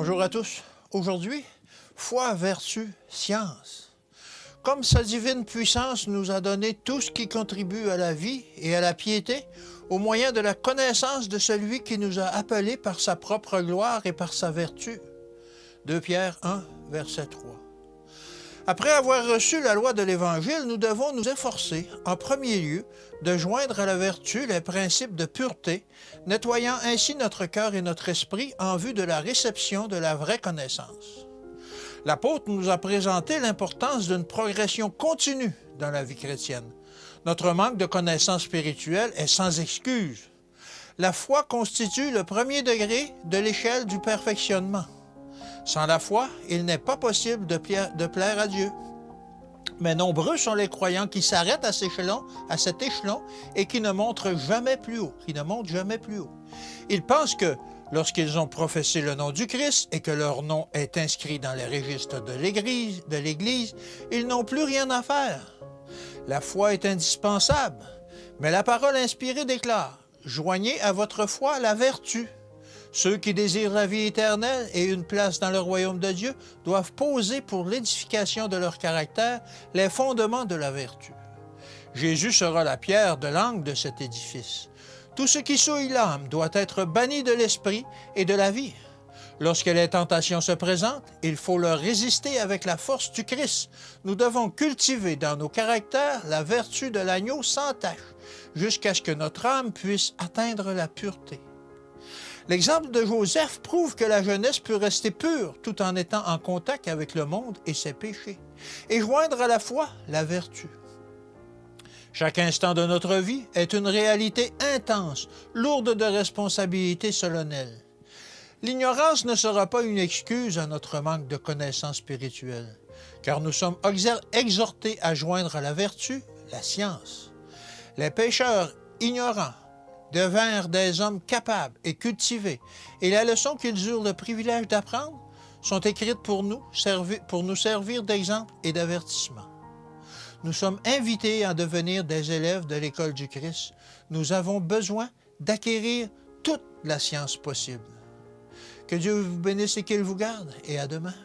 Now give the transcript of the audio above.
Bonjour à tous. Aujourd'hui, foi, vertu, science. Comme sa divine puissance nous a donné tout ce qui contribue à la vie et à la piété, au moyen de la connaissance de celui qui nous a appelés par sa propre gloire et par sa vertu. 2 Pierre 1, verset 3. Après avoir reçu la loi de l'Évangile, nous devons nous efforcer, en premier lieu, de joindre à la vertu les principes de pureté, nettoyant ainsi notre cœur et notre esprit en vue de la réception de la vraie connaissance. L'apôtre nous a présenté l'importance d'une progression continue dans la vie chrétienne. Notre manque de connaissance spirituelle est sans excuse. La foi constitue le premier degré de l'échelle du perfectionnement. Sans la foi, il n'est pas possible de plaire à Dieu. Mais nombreux sont les croyants qui s'arrêtent à cet échelon et qui ne montent jamais plus haut. Ils pensent que lorsqu'ils ont professé le nom du Christ et que leur nom est inscrit dans les registres de l'Église, ils n'ont plus rien à faire. La foi est indispensable, mais la parole inspirée déclare « Joignez à votre foi la vertu ». Ceux qui désirent la vie éternelle et une place dans le royaume de Dieu doivent poser pour l'édification de leur caractère les fondements de la vertu. Jésus sera la pierre de l'angle de cet édifice. Tout ce qui souille l'âme doit être banni de l'esprit et de la vie. Lorsque les tentations se présentent, il faut leur résister avec la force du Christ. Nous devons cultiver dans nos caractères la vertu de l'agneau sans tache, jusqu'à ce que notre âme puisse atteindre la pureté. L'exemple de Joseph prouve que la jeunesse peut rester pure tout en étant en contact avec le monde et ses péchés, et joindre à la foi la vertu. Chaque instant de notre vie est une réalité intense, lourde de responsabilités solennelles. L'ignorance ne sera pas une excuse à notre manque de connaissances spirituelles, car nous sommes exhortés à joindre à la vertu la science. Les pécheurs ignorants devinrent des hommes capables et cultivés, et les leçons qu'ils eurent le privilège d'apprendre sont écrites pour nous servir d'exemple et d'avertissement. Nous sommes invités à devenir des élèves de l'école du Christ. Nous avons besoin d'acquérir toute la science possible. Que Dieu vous bénisse et qu'il vous garde, et à demain.